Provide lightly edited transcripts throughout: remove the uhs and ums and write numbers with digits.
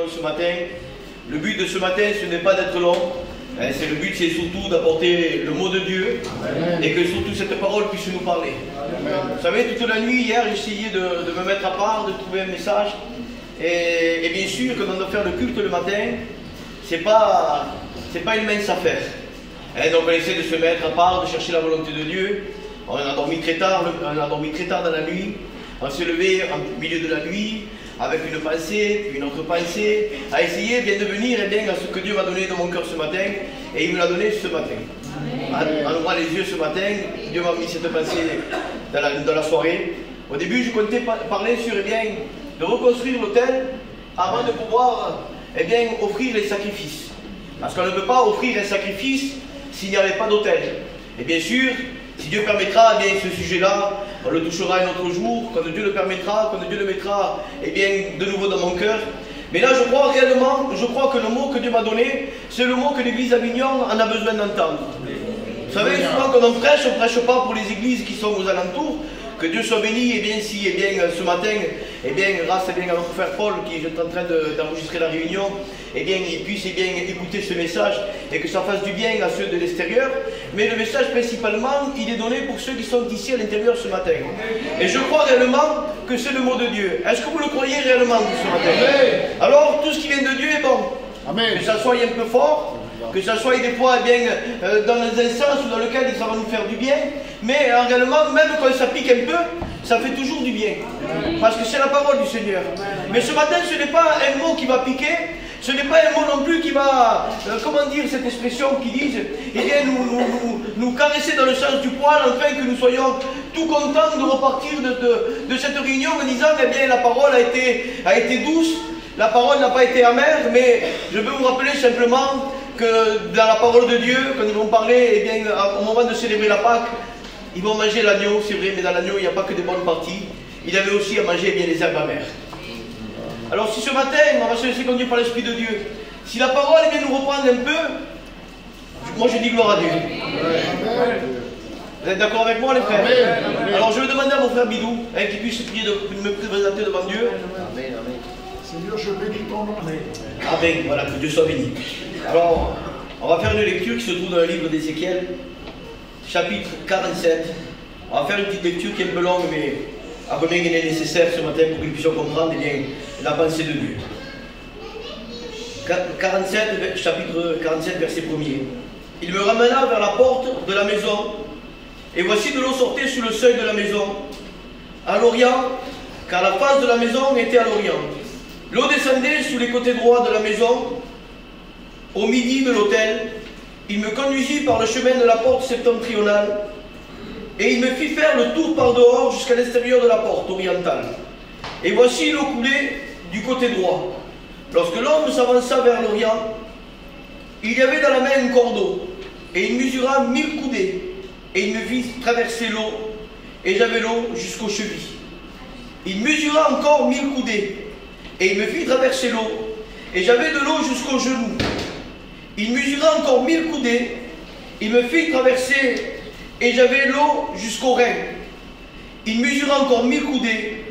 réunion ce matin. Le but de ce matin, ce n'est pas d'être long. C'est le but, c'est surtout d'apporter le mot de Dieu. Amen. Et que surtout cette parole puisse nous parler. Amen. Vous savez, toute la nuit, hier, j'ai essayé de me mettre à part, de trouver un message. Et bien sûr, quand on doit faire le culte le matin, c'est pas une mince affaire. Donc on essaie de se mettre à part, de chercher la volonté de Dieu. On a dormi très tard dans la nuit. On s'est levé au milieu de la nuit avec une pensée, puis une autre pensée, à essayer bien de venir à ce que Dieu m'a donné dans mon cœur ce matin, et il me l'a donné ce matin. En ouvrant les yeux ce matin, Dieu m'a mis cette pensée dans la soirée. Au début, je comptais parler sur de reconstruire l'autel avant de pouvoir offrir les sacrifices. Parce qu'on ne peut pas offrir un sacrifice s'il n'y avait pas d'autel. Et bien sûr, si Dieu permettra, ce sujet-là, on le touchera un autre jour, quand Dieu le permettra, quand Dieu le mettra de nouveau dans mon cœur. Mais là, je crois que le mot que Dieu m'a donné, c'est le mot que l'église Avignon en a besoin d'entendre. Vous savez, souvent quand on ne prêche pas pour les églises qui sont aux alentours. Que Dieu soit béni, ce matin, grâce à notre frère Paul qui est en train d'enregistrer la réunion, il puisse écouter ce message et que ça fasse du bien à ceux de l'extérieur. Mais le message principalement, il est donné pour ceux qui sont ici à l'intérieur ce matin. Et je crois réellement que c'est le mot de Dieu. Est-ce que vous le croyez réellement ce matin? Alors, tout ce qui vient de Dieu est bon. Amen. Que ça soit un peu fort, que ça soit des fois dans un sens dans lequel ça va nous faire du bien, mais réellement, même quand ça pique un peu, ça fait toujours du bien. Parce que c'est la parole du Seigneur. Mais ce matin, ce n'est pas un mot qui va piquer, ce n'est pas un mot non plus qui va, comment dire cette expression qui disent, nous caresser dans le sens du poil, afin que nous soyons tout contents de repartir de cette réunion en disant, la parole a été douce, la parole n'a pas été amère, mais je veux vous rappeler simplement que dans la parole de Dieu, quand ils vont parler, au moment de célébrer la Pâque, ils vont manger l'agneau, c'est vrai, mais dans l'agneau, il n'y a pas que des bonnes parties. Il avait aussi à manger les herbes amères. Alors si ce matin, on va se laisser conduire par l'Esprit de Dieu, si la parole nous reprendre un peu, moi je dis gloire à Dieu. Vous êtes d'accord avec moi les frères? Alors je vais demander à mon frère Bidou, qu'il puisse prier de me présenter devant Dieu. Amen. Seigneur, je bénis ton nom. Amen, voilà, que Dieu soit béni. Alors, on va faire une lecture qui se trouve dans le livre d'Ézéchiel, chapitre 47. On va faire une petite lecture qui est un peu longue, mais à combien il est nécessaire ce matin pour que nous puissions comprendre la pensée de Dieu. 47, chapitre 47, verset 1er. Il me ramena vers la porte de la maison, et voici de l'eau sortait sur le seuil de la maison, à l'orient, car la face de la maison était à l'orient. L'eau descendait sous les côtés droits de la maison, au midi de l'autel. Il me conduisit par le chemin de la porte septentrionale, et il me fit faire le tour par dehors jusqu'à l'extérieur de la porte orientale. Et voici l'eau coulait du côté droit. Lorsque l'homme s'avança vers l'orient, il y avait dans la main un cordeau, et il mesura 1000 coudées, et il me fit traverser l'eau, et j'avais l'eau jusqu'aux chevilles. Il mesura encore 1000 coudées, et il me fit traverser l'eau, et j'avais de l'eau jusqu'aux genoux. Il mesura encore 1000 coudées, il me fit traverser, et j'avais l'eau jusqu'aux reins. Il mesura encore 1000 coudées,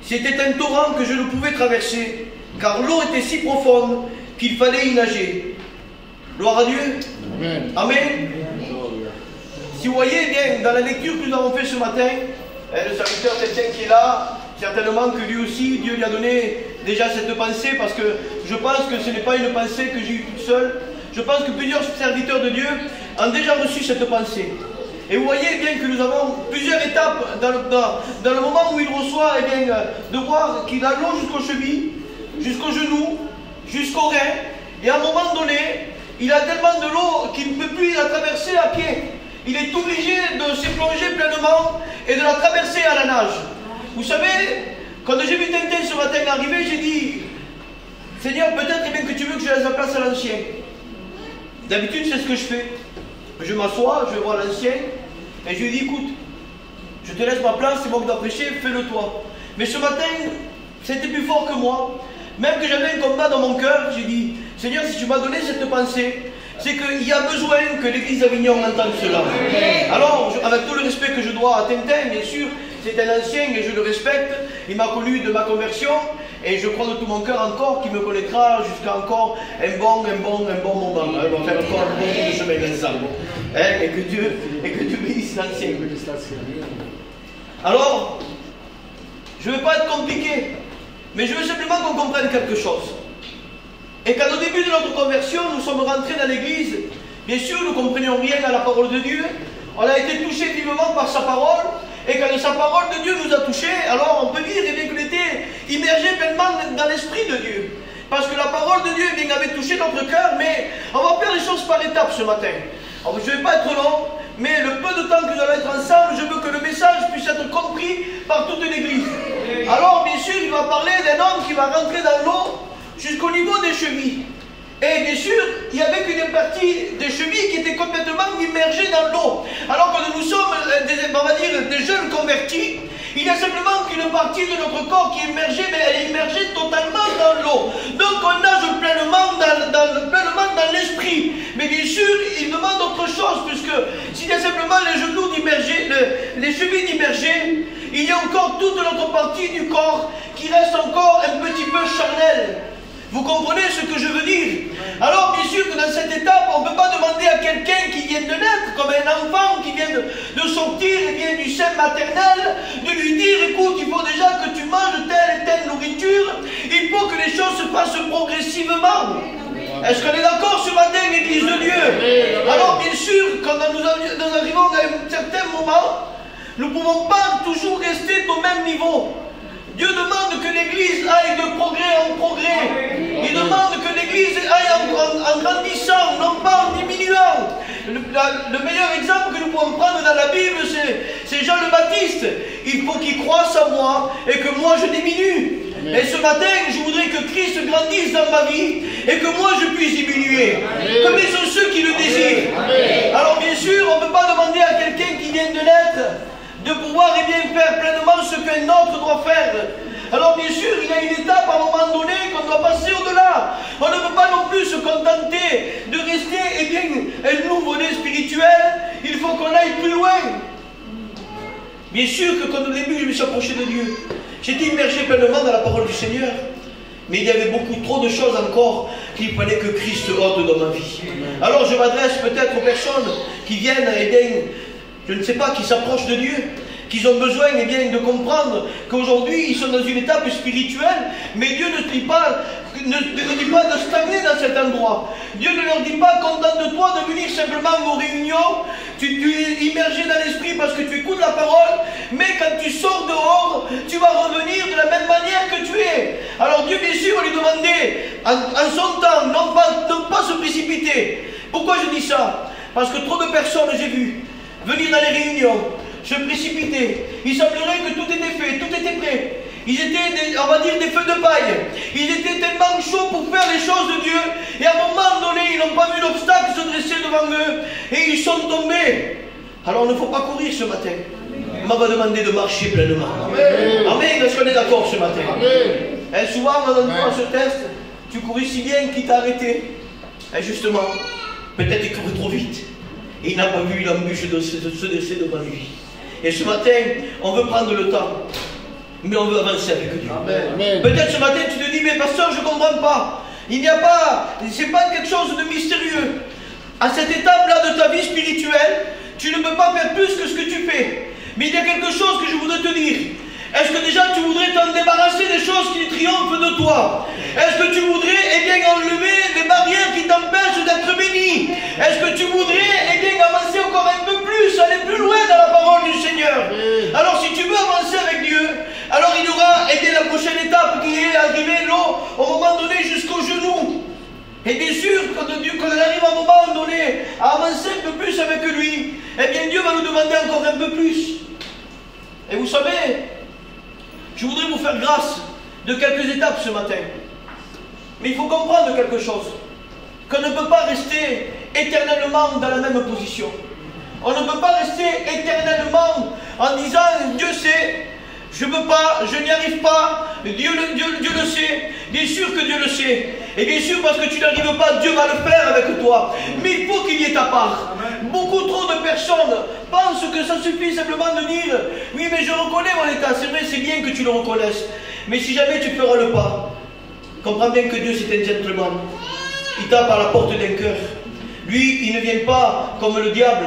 c'était un torrent que je ne pouvais traverser, car l'eau était si profonde qu'il fallait y nager. Gloire à Dieu. Amen. Amen. Si vous voyez bien, dans la lecture que nous avons faite ce matin, le serviteur Tintin qui est là, certainement que lui aussi, Dieu lui a donné déjà cette pensée, parce que je pense que ce n'est pas une pensée que j'ai eue toute seule. Je pense que plusieurs serviteurs de Dieu ont déjà reçu cette pensée. Et vous voyez bien que nous avons plusieurs étapes dans le moment où il reçoit, de voir qu'il a l'eau jusqu'aux chevilles, jusqu'aux genoux, jusqu'aux reins, et à un moment donné, il a tellement de l'eau qu'il ne peut plus la traverser à pied. Il est obligé de se plonger pleinement et de la traverser à la nage. Vous savez, quand j'ai vu Tintin ce matin arriver, j'ai dit, Seigneur, peut-être que tu veux que je laisse la place à l'ancien. D'habitude, c'est ce que je fais. Je m'assois, je vais voir l'ancien, et je lui dis, écoute, je te laisse ma place, c'est moi qui dois prêcher, fais-le toi. Mais ce matin, c'était plus fort que moi. Même que j'avais un combat dans mon cœur, j'ai dit, Seigneur, si tu m'as donné cette pensée, c'est qu'il y a besoin que l'église d'Avignon entende cela. Alors, avec tout le respect que je dois à Tintin, bien sûr, c'est un ancien et je le respecte, il m'a connu de ma conversion, Et je crois de tout mon cœur encore qu'il me connaîtra jusqu'à encore un bon moment. On va faire encore un bon bout de chemin ensemble. Et que Dieu bénisse l'ancien. Alors, je ne vais pas être compliqué, mais je veux simplement qu'on comprenne quelque chose. Et qu'au début de notre conversion, nous sommes rentrés dans l'église, bien sûr, nous ne comprenions rien à la parole de Dieu. On a été touchés vivement par sa parole. Et quand sa parole de Dieu nous a touchés, alors on peut dire qu'on était immergés pleinement dans l'esprit de Dieu. Parce que la parole de Dieu avait touché notre cœur, mais on va faire les choses par étapes ce matin. Alors, je ne vais pas être long, mais le peu de temps que nous allons être ensemble, je veux que le message puisse être compris par toute l'église. Alors bien sûr, il va parler d'un homme qui va rentrer dans l'eau jusqu'au niveau des chevilles. Et bien sûr, il y avait qu'une partie des chevilles qui était complètement immergée dans l'eau. Alors que nous sommes, on va dire, des jeunes convertis, il y a simplement qu'une partie de notre corps qui est immergée, mais elle est immergée totalement dans l'eau. Donc on nage pleinement dans l'esprit. Mais bien sûr, il demande autre chose, puisque s'il y a simplement les genoux d'immergés, les chevilles d'immergés, il y a encore toute l'autre partie du corps qui reste encore un petit peu charnelle. Vous comprenez ce que je veux dire? Alors bien sûr que dans cette étape, on ne peut pas demander à quelqu'un qui vient de naître, comme un enfant qui vient de sortir du sein maternel, de lui dire, écoute, il faut déjà que tu manges telle et telle nourriture, il faut que les choses se passent progressivement. Est-ce qu'on est d'accord ce matin, l'Église de Dieu? Alors bien sûr, quand nous arrivons à un certain moment, nous ne pouvons pas toujours rester au même niveau. Dieu demande que l'Église aille de progrès en progrès. Il demande que l'Église aille en grandissant, non pas en diminuant. Le meilleur exemple que nous pouvons prendre dans la Bible, c'est Jean le Baptiste. Il faut qu'il croisse en moi et que moi je diminue. Amen. Et ce matin, je voudrais que Christ grandisse dans ma vie et que moi je puisse diminuer. Amen. Comme ils sont ceux qui le désirent. Amen. Alors bien sûr, on ne peut pas demander à quelqu'un qui vient de naître de pouvoir faire pleinement ce qu'un autre doit faire. Alors bien sûr, il y a une étape à un moment donné qu'on doit passer au-delà. On ne peut pas non plus se contenter de rester un nouveau-né spirituel. Il faut qu'on aille plus loin. Bien sûr que quand au début je me suis approché de Dieu, j'étais immergé pleinement dans la parole du Seigneur. Mais il y avait beaucoup trop de choses encore qu'il fallait que Christ ôte dans ma vie. Alors je m'adresse peut-être aux personnes qui viennent je ne sais pas, qui s'approchent de Dieu, qu'ils ont besoin de comprendre qu'aujourd'hui ils sont dans une étape spirituelle, mais Dieu ne dit pas de stagner dans cet endroit. Dieu ne leur dit pas contente-toi de venir simplement aux réunions, tu es immergé dans l'esprit parce que tu écoutes la parole, mais quand tu sors dehors, tu vas revenir de la même manière que tu es. Alors Dieu bien sûr lui demandait en son temps, non pas se précipiter. Pourquoi je dis ça? Parce que trop de personnes j'ai vu venir dans les réunions, se précipiter. Il semblerait que tout était fait, tout était prêt. Ils étaient, on va dire, des feux de paille. Ils étaient tellement chauds pour faire les choses de Dieu. Et à un moment donné, ils n'ont pas vu l'obstacle se dresser devant eux. Et ils sont tombés. Alors, il ne faut pas courir ce matin. On va demander de marcher pleinement. Amen. Amen. Est-ce qu'on est d'accord ce matin? Amen. Et souvent, on entend ce test, tu courais si bien qu'il t'a arrêté. Et justement, peut-être qu'il courait trop vite. Et il n'a pas vu l'embûche de se dresser devant lui. Et ce matin, on veut prendre le temps. Mais on veut avancer avec Dieu. Peut-être ce matin, tu te dis, mais pasteur, je ne comprends pas. Il n'y a pas, c'est pas quelque chose de mystérieux. À cette étape-là de ta vie spirituelle, tu ne peux pas faire plus que ce que tu fais. Mais il y a quelque chose que je voudrais te dire. Est-ce que déjà tu voudrais t'en débarrasser des choses qui triomphent de toi? Est-ce que tu voudrais enlever les barrières qui t'empêchent d'être béni? Est-ce que tu voudrais avancer encore un peu plus, aller plus loin dans la parole du Seigneur? Alors si tu veux avancer avec Dieu, alors il y aura la prochaine étape qui est arriver l'eau au moment donné jusqu'au genou. Et bien sûr, quand on arrive à un moment donné à avancer un peu plus avec lui, eh bien Dieu va nous demander encore un peu plus. Et vous savez, je voudrais vous faire grâce de quelques étapes ce matin. Mais il faut comprendre quelque chose. Qu'on ne peut pas rester éternellement dans la même position. On ne peut pas rester éternellement en disant Dieu sait, je ne peux pas, je n'y arrive pas, Dieu le sait, bien sûr que Dieu le sait. Et bien sûr parce que tu n'arrives pas, Dieu va le faire avec toi. Mais il faut qu'il y ait ta part. Beaucoup trop de personnes pensent que ça suffit simplement de dire oui mais je reconnais mon état, c'est vrai, c'est bien que tu le reconnaisses. Mais si jamais tu feras le pas, comprends bien que Dieu c'est un gentleman. Il tape à la porte d'un cœur. Lui, il ne vient pas comme le diable,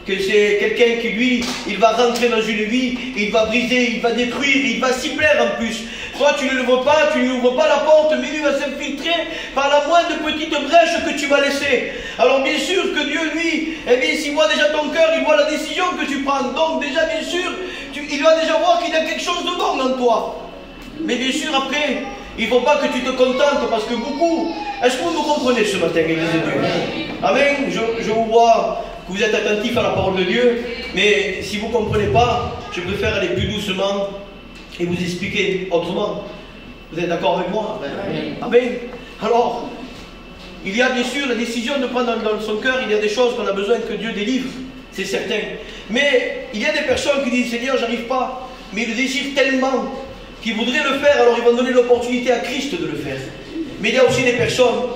que c'est quelqu'un qui, lui, il va rentrer dans une vie, il va briser, il va détruire, il va s'y plaire en plus. Toi, tu ne le vois pas, tu ne lui ouvres pas la porte, mais lui va s'infiltrer par la moindre petite brèche que tu vas laisser. Alors bien sûr que Dieu, lui, eh bien, s'il voit déjà ton cœur, il voit la décision que tu prends. Donc déjà, bien sûr, il va déjà voir qu'il y a quelque chose de bon en toi. Mais bien sûr, après, il ne faut pas que tu te contentes, parce que beaucoup... Est-ce que vous nous comprenez ce matin, Église de Dieu? Amen. Je vous vois que vous êtes attentifs à la parole de Dieu, mais si vous ne comprenez pas, je préfère aller plus doucement et vous expliquer autrement. Vous êtes d'accord avec moi? Amen. Alors, il y a bien sûr la décision de prendre dans son cœur, il y a des choses qu'on a besoin que Dieu délivre, c'est certain. Mais il y a des personnes qui disent, Seigneur, j'arrive pas, mais ils le désirent tellement qu'ils voudraient le faire, alors ils vont donner l'opportunité à Christ de le faire. Mais il y a aussi des personnes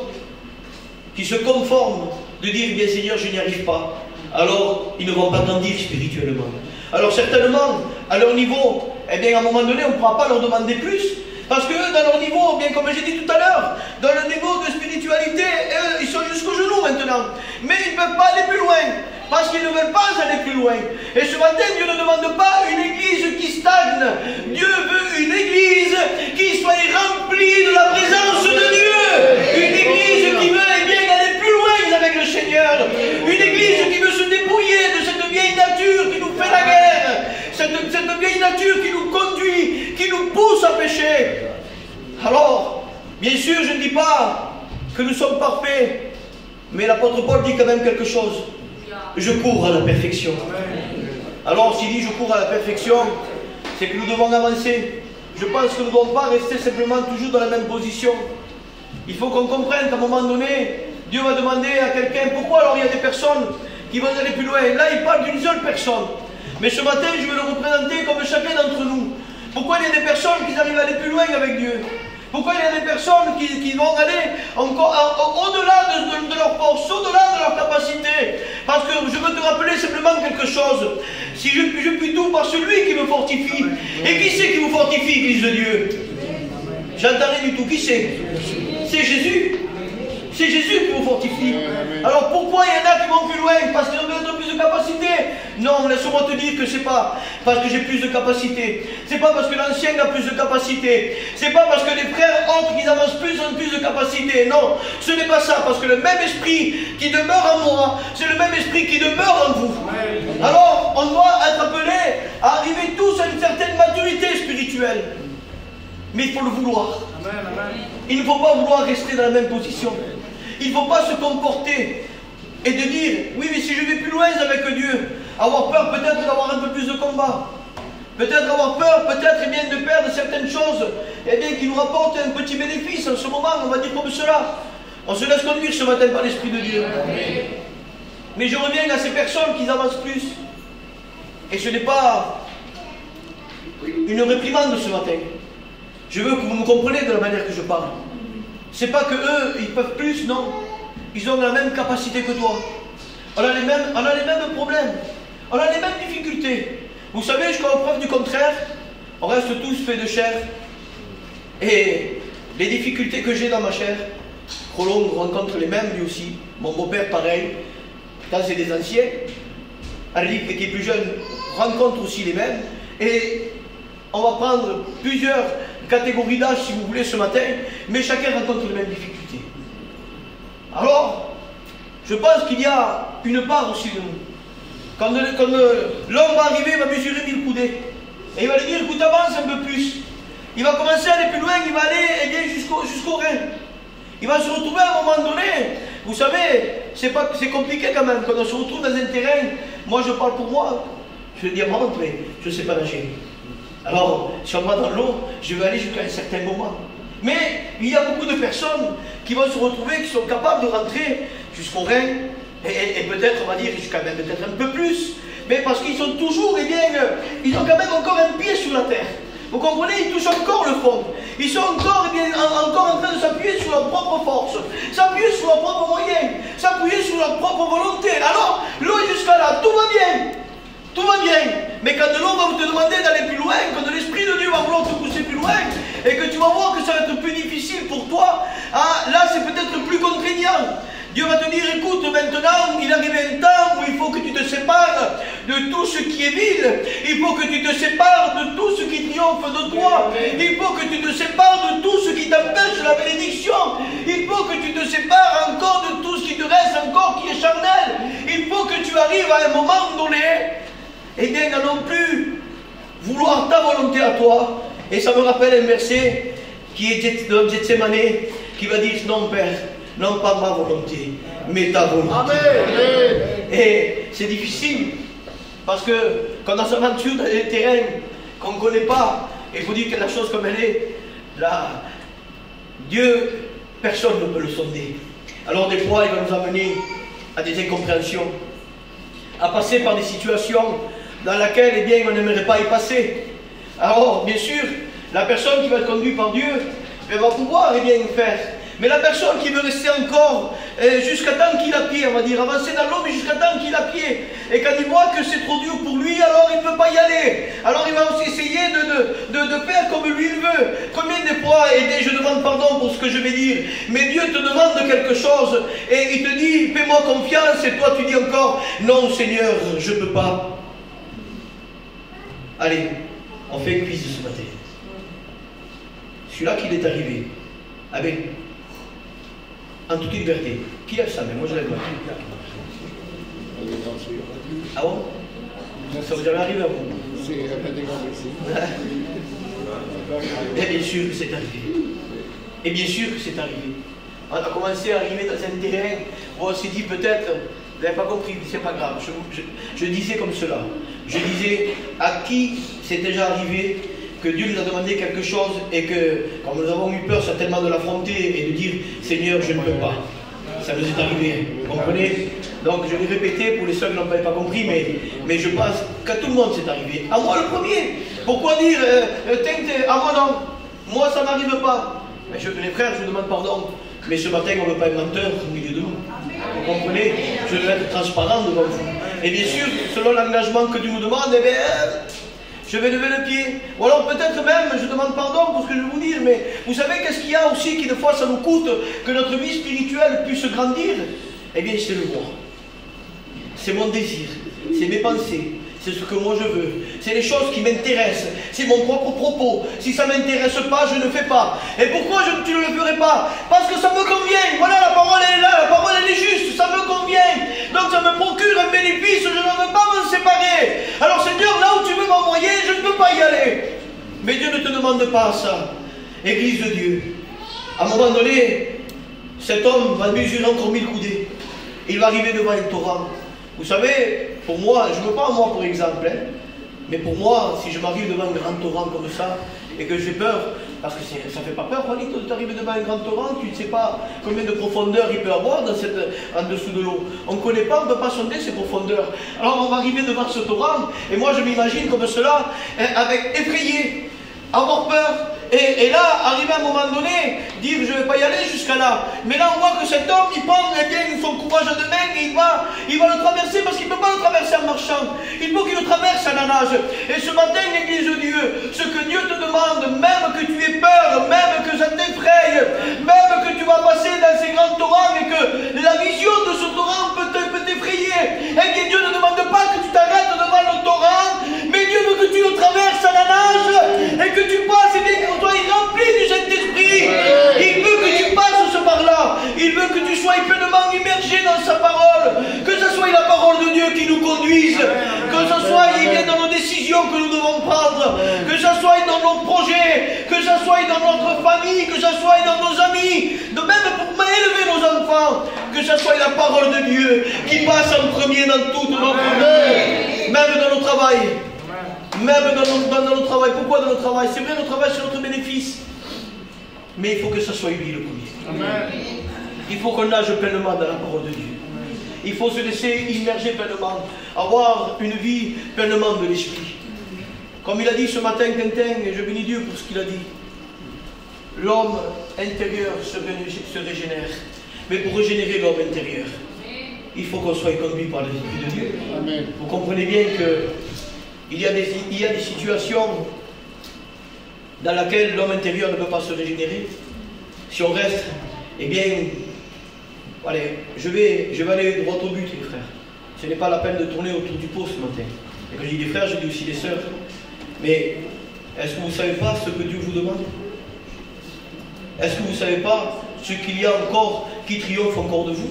qui se conforment de dire, eh bien Seigneur, je n'y arrive pas. Alors, ils ne vont pas grandir spirituellement. Alors certainement, à leur niveau, eh bien à un moment donné, on ne pourra pas leur demander plus. Parce que dans leur niveau, bien comme j'ai dit tout à l'heure, dans le niveau de spiritualité, eux, ils sont jusqu'au genou maintenant. Mais ils ne peuvent pas aller plus loin. Parce qu'ils ne veulent pas aller plus loin. Et ce matin, Dieu ne demande pas une église qui stagne. Dieu veut une église qui soit remplie de la présence de Dieu. Une église qui veut eh bien, aller plus loin avec le Seigneur. Une église qui veut se dépouiller de cette vieille nature qui nous fait la guerre. Cette vieille nature qui nous conduit, qui nous pousse à pécher. Alors, bien sûr, je ne dis pas que nous sommes parfaits. Mais l'apôtre Paul dit quand même quelque chose. Je cours à la perfection. Alors, s'il dit je cours à la perfection, c'est que nous devons avancer. Je pense que nous ne devons pas rester simplement toujours dans la même position. Il faut qu'on comprenne qu'à un moment donné, Dieu va demander à quelqu'un, pourquoi alors il y a des personnes qui vont aller plus loin. Là, il parle d'une seule personne. Mais ce matin, je vais le représenter comme chacun d'entre nous. Pourquoi il y a des personnes qui arrivent à aller plus loin avec Dieu? Pourquoi il y a des personnes qui vont aller encore au-delà de leur force, au-delà de leur capacité? Parce que je veux te rappeler simplement quelque chose. Si je puis tout par celui qui me fortifie. Et qui c'est qui vous fortifie, Église de Dieu? J'entends rien du tout. Qui c'est? C'est Jésus. C'est Jésus qui vous fortifie. Alors pourquoi il y en a qui vont plus loin? Parce qu'ils ont besoin de plus de capacité? Non, laisse-moi te dire que c'est pas parce que j'ai plus de capacité. C'est pas parce que l'ancien a plus de capacité. C'est pas parce que les frères autres qui avancent plus ont plus de capacité. Non, ce n'est pas ça. Parce que le même esprit qui demeure en moi, c'est le même esprit qui demeure en vous. Alors, on doit être appelé à arriver tous à une certaine maturité spirituelle. Mais il faut le vouloir. Il ne faut pas vouloir rester dans la même position. Il ne faut pas se comporter et de dire, oui, mais si je vais plus loin avec Dieu, avoir peur peut-être d'avoir un peu plus de combat, peut-être avoir peur, peut-être eh bien, de perdre certaines choses eh bien, qui nous rapportent un petit bénéfice en ce moment, on va dire comme cela. On se laisse conduire ce matin par l'Esprit de Dieu. Mais je reviens à ces personnes qui avancent plus. Et ce n'est pas une réprimande ce matin. Je veux que vous me compreniez de la manière que je parle. C'est pas que eux, ils peuvent plus, non. Ils ont la même capacité que toi. On a les mêmes problèmes. On a les mêmes difficultés. Vous savez, jusqu'à preuve du contraire, on reste tous faits de chair. Et les difficultés que j'ai dans ma chair, Rolon rencontre les mêmes lui aussi. Mon beau-père, pareil. Quand c'est des anciens, Henri, qui est plus jeune, rencontre aussi les mêmes. Et on va prendre plusieurs catégories d'âge, si vous voulez, ce matin, mais chacun rencontre les mêmes difficultés. Alors, je pense qu'il y a une part aussi de nous. Quand l'homme va arriver, il va mesurer 1000 coudées. Et il va lui dire, écoute, avance un peu plus. Il va commencer à aller plus loin, il va aller eh bien, jusqu'au rein. Il va se retrouver à un moment donné. Vous savez, c'est compliqué quand même. Quand on se retrouve dans un terrain, moi je parle pour moi, je vais dire, mais je ne sais pas nager. Alors, si on va dans l'eau, je vais aller jusqu'à un certain moment. Mais il y a beaucoup de personnes qui vont se retrouver, qui sont capables de rentrer jusqu'au rein, et peut-être, on va dire, jusqu'à même peut-être un peu plus, mais parce qu'ils sont toujours, eh bien, ils ont quand même encore un pied sur la terre. Vous comprenez, ils touchent encore le fond. Ils sont encore, eh bien, encore en train de s'appuyer sur leur propre force, s'appuyer sur leurs propres moyens, s'appuyer sur leur propre volonté. Alors, l'eau est jusqu'à là, tout va bien. Tout va bien, mais quand l'eau va te demander d'aller plus loin, quand l'Esprit de Dieu va vouloir te pousser plus loin, et que tu vas voir que ça va être plus difficile pour toi, ah, là c'est peut-être plus contraignant. Dieu va te dire, écoute, maintenant, il arrive un temps où il faut que tu te sépares de tout ce qui est vil. Il faut que tu te sépares de tout ce qui triomphe de toi. Il faut que tu te sépares de tout ce qui t'empêche la bénédiction. Il faut que tu te sépares encore de tout ce qui te reste encore qui est charnel. Il faut que tu arrives à un moment donné, eh bien, à non plus vouloir ta volonté à toi. Et ça me rappelle un verset qui est dans Gethsemane, qui va dire, non, Père, non pas ma volonté, mais ta volonté. Amen. Et c'est difficile, parce que quand on s'aventure dans des terrains qu'on ne connaît pas, il faut dire que la chose comme elle est, là, Dieu, personne ne peut le sonder. Alors des fois, il va nous amener à des incompréhensions, à passer par des situations dans lesquelles, eh bien, on n'aimerait pas y passer. Alors, bien sûr, la personne qui va être conduite par Dieu, elle va pouvoir, eh bien, faire. Mais la personne qui veut rester encore jusqu'à temps qu'il a pied, on va dire, avancer dans l'eau, mais jusqu'à temps qu'il a pied, et quand il voit que c'est trop dur pour lui, alors il ne peut pas y aller. Alors il va aussi essayer de faire comme lui il veut. Combien de fois, et je demande pardon pour ce que je vais dire, mais Dieu te demande quelque chose, et il te dit, fais-moi confiance, et toi tu dis encore, non Seigneur, je ne peux pas. Allez, on fait une quiz ce matin. Celui-là qu'il est arrivé, avec en toute liberté. Qui lève ça? Mais moi je lève pas. Ah bon? Ça vous est jamais arrivé à vous? C'est un des grands merci. Et bien sûr que c'est arrivé. Et bien sûr que c'est arrivé. On a commencé à arriver dans un terrain où on s'est dit peut-être, vous n'avez pas compris, c'est pas grave. Je disais comme cela. Je disais à qui c'est déjà arrivé que Dieu nous a demandé quelque chose et que, comme nous avons eu peur certainement de l'affronter et de dire Seigneur, je ne peux pas. Ça nous est arrivé, vous comprenez? Donc je vais répéter pour les seuls qui n'ont pas compris, mais je pense qu'à tout le monde c'est arrivé. À moi le premier. Pourquoi dire à moi non? Moi ça n'arrive pas. Mais les frères, je demande pardon. Mais ce matin, on ne veut pas être menteur au milieu de nous. Vous comprenez? Je veux être transparent devant vous. Et bien sûr, selon l'engagement que Dieu nous demande, eh bien, je vais lever le pied. Ou alors peut-être même, je demande pardon pour ce que je vais vous dire, mais vous savez qu'est-ce qu'il y a aussi qui des fois ça nous coûte que notre vie spirituelle puisse grandir? Eh bien c'est le moi. C'est mon désir, c'est mes pensées, c'est ce que moi je veux, c'est les choses qui m'intéressent, c'est mon propre propos. Si ça ne m'intéresse pas, je ne fais pas. Et pourquoi tu ne le ferais pas? Parce que ça me convient. Voilà, la parole elle est là, la parole elle est juste, ça me convient. Donc ça me procure un bénéfice, je ne veux pas m'en séparer. Alors Seigneur, là où tu veux m'envoyer, je ne peux pas y aller. Mais Dieu ne te demande pas ça. Église de Dieu, à un moment donné, cet homme va mesurer encore 1000 coudées. Il va arriver devant un torrent. Vous savez, pour moi, je ne veux pas moi pour exemple, hein, mais pour moi, si je m'arrive devant un grand torrent comme ça, et que j'ai peur, parce que ça ne fait pas peur, Juanito, de t'arriver devant un grand torrent, tu ne sais pas combien de profondeur il peut avoir en dessous de l'eau. On ne connaît pas, on ne peut pas sonder ces profondeurs. Alors on va arriver devant ce torrent, et moi je m'imagine comme cela, avec effrayé, avoir peur. Et là, arrivé à un moment donné, dire je ne vais pas y aller jusqu'à là. Mais là, on voit que cet homme, il prend eh bien, son courage à deux mains et il va le traverser parce qu'il ne peut pas le traverser en marchant. Il faut qu'il le traverse à la nage. Et ce matin, l'Église de Dieu, ce que Dieu te demande, même que tu aies peur, même que ça t'effraie, même que tu vas passer dans ces grands torrents et que la vision de ce torrent peut t'effrayer, et que Dieu ne demande pas que tu t'arrêtes devant le torrent, mais Dieu veut que tu le traverses à la nage et que tu passes et bien que tu sois rempli du Saint-Esprit. Il veut que tu passes ce par-là. Il veut que tu sois pleinement immergé dans sa parole. Que ce soit la parole de Dieu qui nous conduise. Que ce soit dans nos décisions que nous devons prendre. Que ce soit dans nos projets. Que ce soit dans notre famille. Que ce soit dans nos amis. Même pour élever nos enfants. Que ce soit la parole de Dieu qui passe en premier dans toute notre vie. Même dans nos travail. Même dans notre travail. Pourquoi dans notre travail? C'est vrai, notre travail c'est notre bénéfice. Mais il faut que ça soit lui le premier. Amen. Il faut qu'on nage pleinement dans la parole de Dieu. Amen. Il faut se laisser immerger pleinement. Avoir une vie pleinement de l'esprit. Comme il a dit ce matin Quentin, et je bénis Dieu pour ce qu'il a dit. L'homme intérieur se régénère. Mais pour régénérer l'homme intérieur, il faut qu'on soit conduit par l'Esprit de Dieu. Amen. Vous comprenez bien que il y a des situations dans laquelle l'homme intérieur ne peut pas se régénérer. Si on reste, eh bien, allez, je vais aller droit au but, les frères. Ce n'est pas la peine de tourner autour du pot ce matin. Et quand je dis les frères, je dis aussi les sœurs. Mais est-ce que vous ne savez pas ce que Dieu vous demande? Est-ce que vous ne savez pas ce qu'il y a encore qui triomphe encore de vous?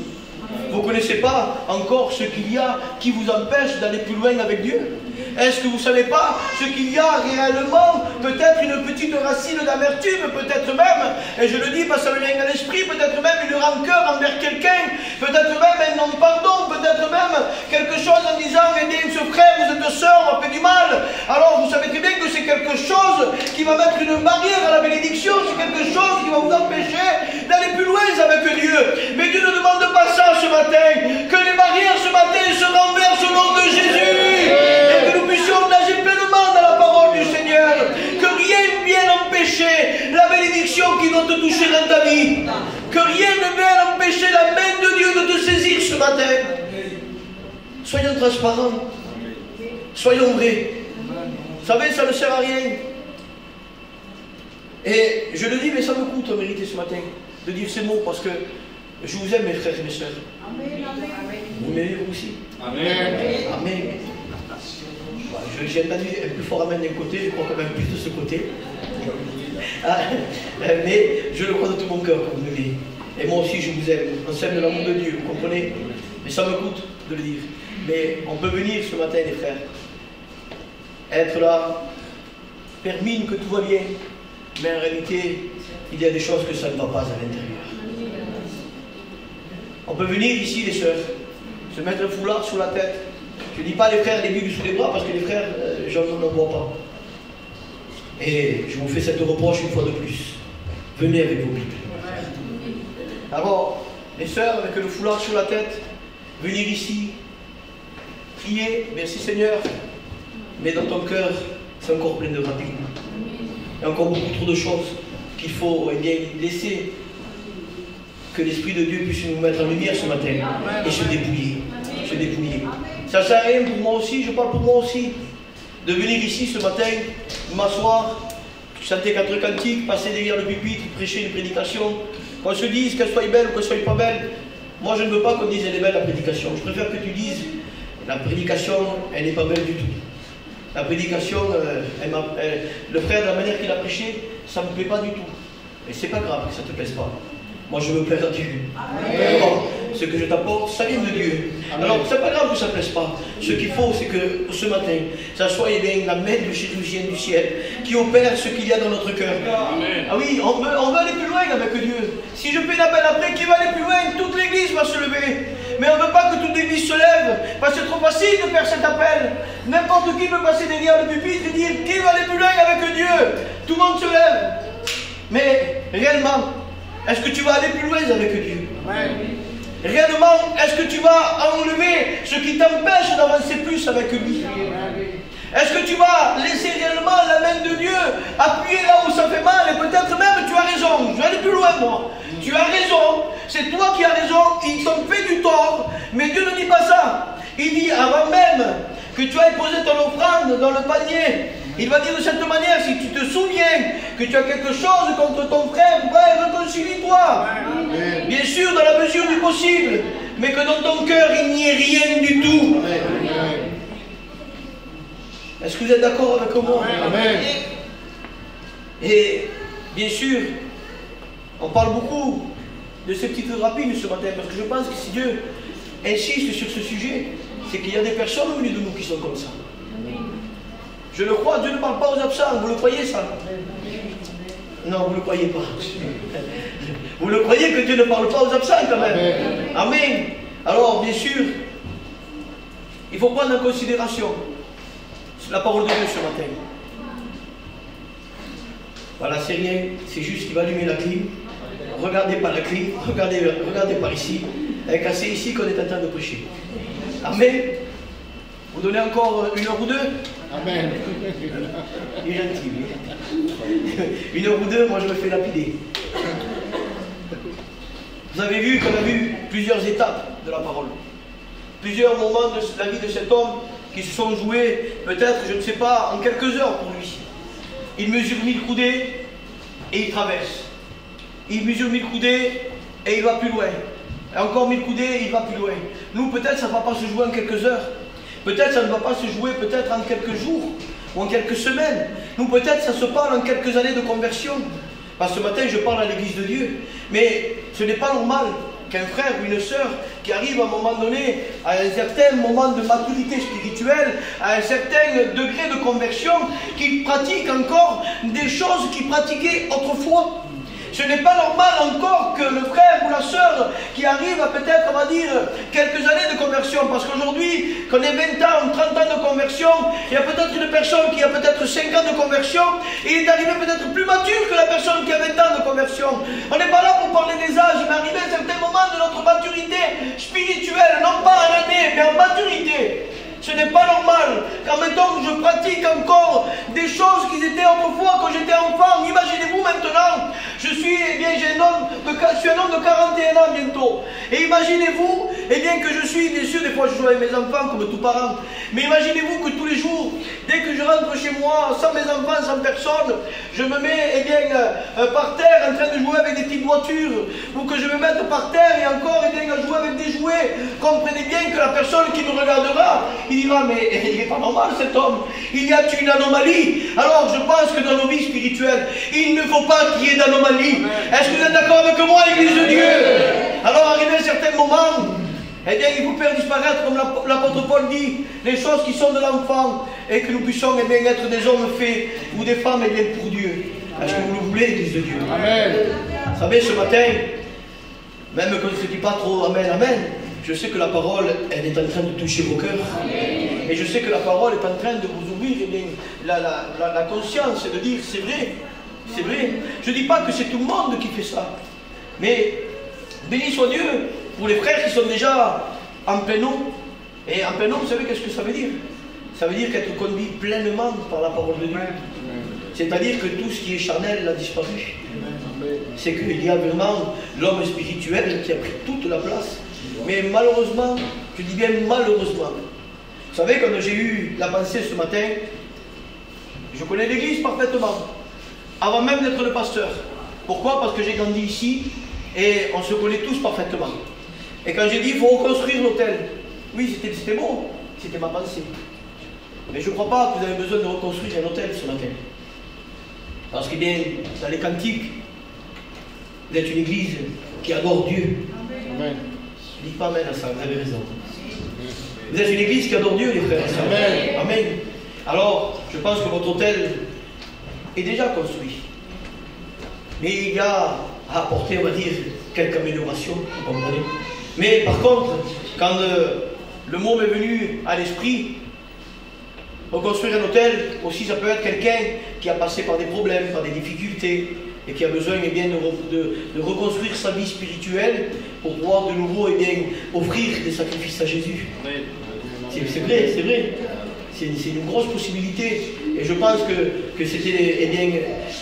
Vous ne connaissez pas encore ce qu'il y a qui vous empêche d'aller plus loin avec Dieu? Est-ce que vous ne savez pas ce qu'il y a réellement? Peut-être une petite racine d'amertume, peut-être même, et je le dis parce que ça me vient à l'esprit, peut-être même une rancœur envers quelqu'un, peut-être même un non-pardon, peut-être même quelque chose en disant, eh bien, ce frère ou cette sœur m'a fait du mal. Alors vous savez très bien que c'est quelque chose qui va mettre une barrière à la bénédiction, c'est quelque chose qui va vous empêcher d'aller plus loin avec Dieu. Mais Dieu ne demande pas ça ce matin, que les barrières ce matin se renversent au nom de Jésus, et que nous puissions nager pleinement dans la parole du Seigneur, que rien ne vienne empêcher la bénédiction qui doit te toucher dans ta vie, que rien ne vienne empêcher la main de Dieu de te saisir ce matin. Soyons transparents, soyons vrais. Vous savez, ça ne sert à rien. Et je le dis, mais ça me coûte en vérité ce matin de dire ces mots, parce que je vous aime, mes frères et mes sœurs. Vous m'aimez vous aussi? Amen. Amen. J'ai entendu un plus fort amen d'un côté, je crois quand même plus de ce côté. Mais je le crois de tout mon cœur que vous m'aimez. Et moi aussi je vous aime. On s'aime de l'amour de Dieu, vous comprenez? Mais ça me coûte de le dire. Mais on peut venir ce matin, les frères, être là, faire mine que tout va bien, mais en réalité, il y a des choses que ça ne va pas à l'intérieur. On peut venir ici, les sœurs, se mettre un foulard sur la tête. Je ne dis pas les frères les Bibles sous les bras, parce que les frères, j'en vois pas. Et je vous fais cette reproche une fois de plus. Venez avec vos Bibles. Alors, les sœurs, avec le foulard sur la tête, venir ici, prier, merci Seigneur, mais dans ton cœur, c'est encore plein de rapides. Il y a encore beaucoup trop de choses qu'il faut bien laisser que l'Esprit de Dieu puisse nous mettre en lumière ce matin et se dépouiller. Se dépouiller. Ça ne sert à rien pour moi aussi, je parle pour moi aussi, de venir ici ce matin, m'asseoir, chanter 4 cantiques, passer derrière le pupitre, prêcher une prédication, qu'on se dise qu'elle soit belle ou qu'elle soit pas belle. Moi je ne veux pas qu'on dise elle est belle la prédication, je préfère que tu dises la prédication elle n'est pas belle du tout. La prédication, le frère de la manière qu'il a prêché, ça ne me plaît pas du tout. Et c'est pas grave que ça ne te plaise pas. Moi je veux plaire à Dieu. Alors, ce que je t'apporte, ça vient de Dieu. Amen. Alors c'est pas grave que ça ne plaise pas. Ce qu'il faut, c'est que ce matin, ça soit bien la main du chirurgien du ciel qui opère ce qu'il y a dans notre cœur. Amen. Ah oui, on veut aller plus loin avec Dieu. Si je fais l'appel après, qui va aller plus loin? Toute l'église va se lever. Mais on ne veut pas que toute l'église se lève, parce que c'est trop facile de faire cet appel. N'importe qui peut passer derrière le pupitre et dire qui va aller plus loin avec Dieu. Tout le monde se lève. Mais réellement, est-ce que tu vas aller plus loin avec Dieu? Réellement, est-ce que tu vas enlever ce qui t'empêche d'avancer plus avec lui? Est-ce que tu vas laisser réellement la main de Dieu appuyer là où ça fait mal? Et peut-être même tu as raison, je vais aller plus loin moi. Tu as raison, c'est toi qui as raison, ils t'ont fait du tort, mais Dieu ne dit pas ça. Il dit avant même que tu ailles poser ton offrande dans le panier, il va dire de cette manière, si tu te souviens que tu as quelque chose contre ton frère, réconcilie-toi. Bien sûr, dans la mesure du possible, mais que dans ton cœur, il n'y ait rien du tout. Est-ce que vous êtes d'accord avec moi? Amen. Et bien sûr, on parle beaucoup de ces petites rapines ce matin, parce que je pense que si Dieu insiste sur ce sujet, c'est qu'il y a des personnes au milieu de nous qui sont comme ça. Je le crois, Dieu ne parle pas aux absents, vous le croyez ça? Non, vous ne le croyez pas. Vous le croyez que Dieu ne parle pas aux absents quand même? Amen. Alors, bien sûr, il faut prendre en considération la parole de Dieu ce matin. Voilà, c'est rien, c'est juste qu'il va allumer la clim. Regardez par la clim, regardez par ici. Et c'est ici qu'on est en train de prêcher. Amen. Vous donnez encore 1 heure ou 2? Amen. Il est gentil, lui. 1 heure ou 2, moi je me fais lapider. Vous avez vu qu'on a vu plusieurs étapes de la parole. Plusieurs moments de la vie de cet homme qui se sont joués, peut-être, je ne sais pas, en quelques heures pour lui. il mesure 1000 coudées et il traverse. Il mesure 1000 coudées et il va plus loin. Et encore 1000 coudées et il va plus loin. Nous, peut-être, ça ne va pas se jouer en quelques heures. Peut-être, ça ne va pas se jouer peut-être en quelques jours ou en quelques semaines. Nous, peut-être, ça se parle en quelques années de conversion. Parce que ce matin, je parle à l'église de Dieu. Mais ce n'est pas normal qu'un frère ou une sœur qui arrive à un moment donné à un certain moment de maturité spirituelle, à un certain degré de conversion, qu'il pratique encore des choses qu'il pratiquait autrefois. Ce n'est pas normal encore que le frère ou la sœur qui arrive à peut-être, on va dire, quelques années de conversion, parce qu'aujourd'hui, qu'on ait 20 ans, 30 ans de conversion, il y a peut-être une personne qui a peut-être 5 ans de conversion, et il est arrivé peut-être plus mature que la personne qui a 20 ans de conversion. On n'est pas là pour parler des âges, mais arrivé à un certain moment de notre maturité spirituelle, non pas en année, mais en maturité. Ce n'est pas normal qu'en même temps que je pratique encore des choses qui étaient autrefois quand j'étais enfant. Imaginez-vous maintenant, je suis un homme de 41 ans bientôt. Et imaginez-vous, que je suis, bien sûr, des fois je joue avec mes enfants comme tous parents. Mais imaginez-vous que tous les jours, dès que je rentre chez moi, sans mes enfants, sans personne, je me mets par terre en train de jouer avec des petites voitures. Ou que je me mette par terre et encore à jouer avec des jouets. Comprenez bien que la personne qui me regardera, il dira, mais il n'est pas normal cet homme, il y a une anomalie. Alors je pense que dans nos vies spirituelles, il ne faut pas qu'il y ait d'anomalie. Est-ce que vous êtes d'accord avec moi, l'église de Dieu? Alors arrivé à un certain moment, il faut faire disparaître, comme l'apôtre Paul dit, les choses qui sont de l'enfant, et que nous puissions être des hommes faits, ou des femmes pour Dieu. Est-ce que vous le voulez, l'église de Dieu? Amen. Vous savez, ce matin, même quand je ne dis pas trop Amen, Amen, je sais que la parole, elle est en train de toucher vos cœurs. Et je sais que la parole est en train de vous ouvrir la conscience et de dire, c'est vrai, c'est vrai. Je ne dis pas que c'est tout le monde qui fait ça. Mais béni soit Dieu pour les frères qui sont déjà en plein eau. Et en plein eau, vous savez qu'est-ce que ça veut dire? Ça veut dire qu'être conduit pleinement par la parole de Dieu. C'est-à-dire que tout ce qui est charnel a disparu. C'est qu'il y a vraiment l'homme spirituel qui a pris toute la place. Mais malheureusement, je dis bien malheureusement, vous savez, quand j'ai eu la pensée ce matin, je connais l'église parfaitement, avant même d'être le pasteur. Pourquoi? Parce que j'ai grandi ici et on se connaît tous parfaitement. Et quand j'ai dit, il faut reconstruire l'hôtel, oui, c'était beau, c'était ma pensée. Mais je ne crois pas que vous avez besoin de reconstruire un hôtel ce matin. Parce que bien, dans les cantiques, vous êtes une église qui adore Dieu. Amen. Dites pas Amen à ça, vous avez raison. Vous êtes une église qui adore Dieu, les frères. Amen. Amen. Alors, je pense que votre hôtel est déjà construit. Mais il y a à apporter, on va dire, quelques améliorations, vous comprenez. Mais par contre, quand le mot m'est venu à l'esprit, reconstruire un hôtel, aussi ça peut être quelqu'un qui a passé par des problèmes, par des difficultés, et qui a besoin de reconstruire sa vie spirituelle pour pouvoir de nouveau offrir des sacrifices à Jésus. C'est vrai, c'est vrai. C'est une grosse possibilité. Et je pense que c'était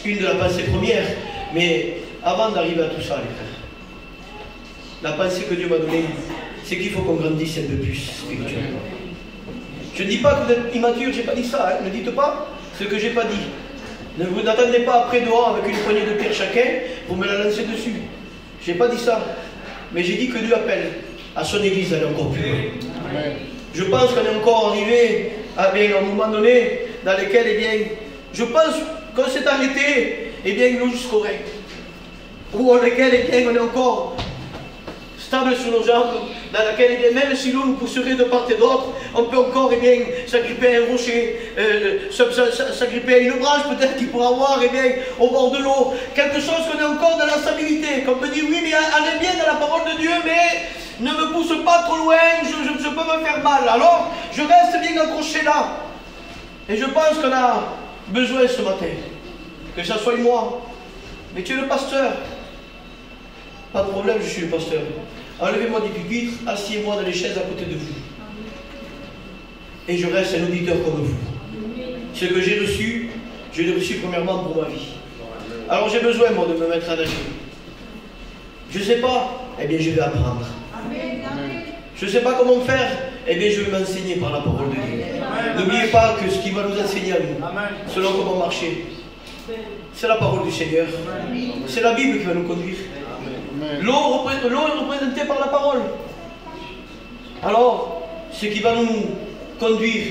une de la pensée première. Mais avant d'arriver à tout ça, les frères, la pensée que Dieu m'a donnée, c'est qu'il faut qu'on grandisse un peu plus spirituellement. Je ne dis pas que vous êtes immature, je n'ai pas dit ça. Ne dites pas ce que je n'ai pas dit. Ne vous n'attendez pas après dehors avec une poignée de pierre chacun pour me la lancer dessus. Je n'ai pas dit ça. Mais j'ai dit que Dieu appelle à son église d'aller encore plus loin. Amen. Je pense qu'on est encore arrivé à un moment donné dans lequel, je pense qu'on s'est arrêté, nous jusqu'au règne. Ou dans lequel, on est encore stable sur nos jambes, dans laquelle, même si l'eau nous pousserait de part et d'autre, on peut encore s'agripper à un rocher, s'agripper à une branche peut-être qu'il pourra avoir au bord de l'eau. Quelque chose qu'on est encore dans la stabilité, qu'on peut dire oui, mais on est bien dans la parole de Dieu, mais ne me pousse pas trop loin, je peux me faire mal. Alors, je reste bien accroché là. Et je pense qu'on a besoin ce matin, que ça soit moi, mais tu es le pasteur. Pas de problème, je suis le pasteur. Enlevez-moi des pupitres, assieds-moi dans les chaises à côté de vous. Et je reste un auditeur comme vous. Ce que j'ai reçu, je l'ai reçu premièrement pour ma vie. Alors j'ai besoin, moi, de me mettre à nager. Je ne sais pas, je vais apprendre. Je ne sais pas comment faire, je vais m'enseigner par la parole de Dieu. N'oubliez pas que ce qui va nous enseigner à nous, selon comment marcher, C'est la parole du Seigneur. C'est la Bible qui va nous conduire. L'eau est représentée par la parole. Alors, ce qui va nous conduire,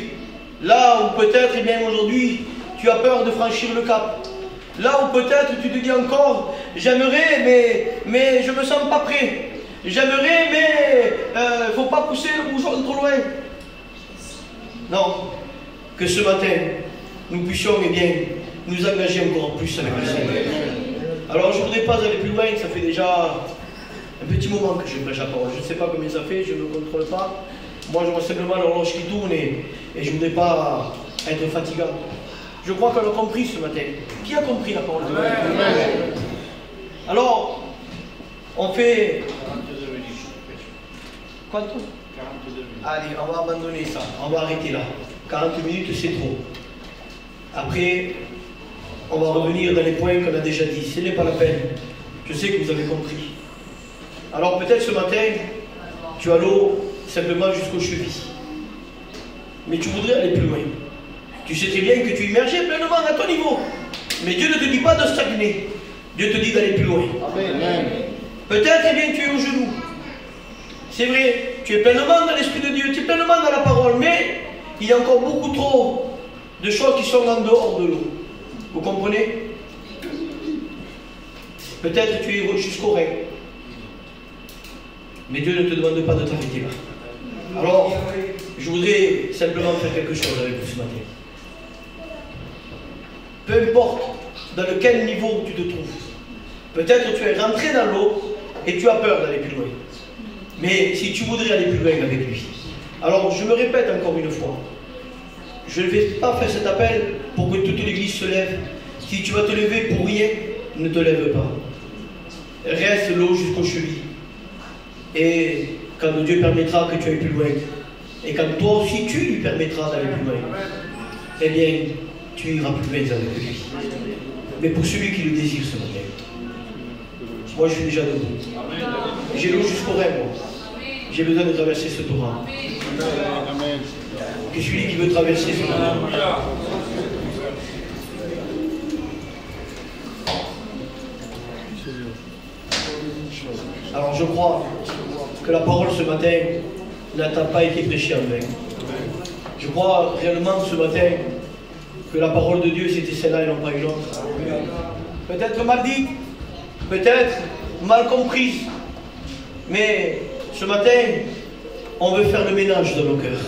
là où peut-être, eh bien aujourd'hui, tu as peur de franchir le cap. Là où peut-être tu te dis encore, j'aimerais, mais je ne me sens pas prêt. J'aimerais, mais il ne faut pas pousser le bouchon trop loin. Non, que ce matin, nous puissions eh bien, nous engager encore plus avec le Seigneur. Alors je ne voudrais pas aller plus loin, ça fait déjà un petit moment que je prêche la parole. Je ne sais pas combien ça fait, je ne me contrôle pas. Moi je vois simplement l'horloge qui tourne et je ne voudrais pas être fatigant. Je crois qu'on a compris ce matin. Qui a compris la parole de Dieu? Alors, on fait... Quoi? 42 minutes. Allez, on va abandonner ça. On va arrêter là. 40 minutes, c'est trop. Après, on va revenir dans les points qu'on a déjà dit. Ce n'est pas la peine. Je sais que vous avez compris. Alors peut-être ce matin, tu as l'eau simplement jusqu'aux chevilles. Mais tu voudrais aller plus loin. Tu sais très bien que tu es immergé pleinement à ton niveau. Mais Dieu ne te dit pas de stagner. Dieu te dit d'aller plus loin. Peut-être, eh bien, tu es au genou. C'est vrai, tu es pleinement dans l'Esprit de Dieu, tu es pleinement dans la parole, mais il y a encore beaucoup trop de choses qui sont en dehors de l'eau. Vous comprenez? Peut-être tu es jusqu'au rein. Mais Dieu ne te demande pas de t'arrêter là. Alors, je voudrais simplement faire quelque chose avec vous ce matin. Peu importe dans quel niveau tu te trouves. Peut-être tu es rentré dans l'eau et tu as peur d'aller plus loin. Mais si tu voudrais aller plus loin avec lui, alors je me répète encore une fois, je ne vais pas faire cet appel pour que toute l'église se lève. Si tu vas te lever pour rien, ne te lève pas. Reste l'eau jusqu'aux chevilles. Et quand Dieu permettra que tu ailles plus loin, et quand toi aussi tu lui permettras d'aller plus loin, eh bien, tu iras plus loin avec lui. Mais pour celui qui le désire ce matin, moi je suis déjà debout. J'ai l'eau jusqu'au rein, moi. J'ai besoin de traverser ce torrent. Que celui qui veut traverser ce torrent. Alors je crois que la parole ce matin n'a pas été prêchée en vain. Je crois réellement ce matin que la parole de Dieu c'était celle-là et non pas une autre. Peut-être mal dit, peut-être mal comprise, mais ce matin on veut faire le ménage dans nos cœurs.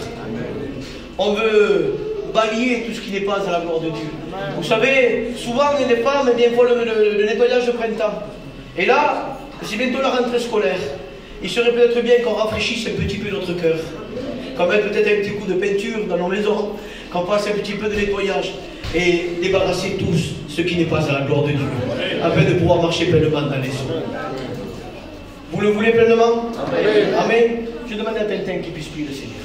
On veut balayer tout ce qui n'est pas à la gloire de Dieu. Vous savez, souvent les femmes font le nettoyage de printemps. Et là, c'est bientôt la rentrée scolaire. Il serait peut-être bien qu'on rafraîchisse un petit peu notre cœur. Qu'on mette peut-être un petit coup de peinture dans nos maisons. Qu'on fasse un petit peu de nettoyage. Et débarrasser tous ce qui n'est pas à la gloire de Dieu. Afin de pouvoir marcher pleinement dans les eaux. Vous le voulez pleinement? Amen. Amen. Je demande à Tintin qu'il puisse prier le Seigneur.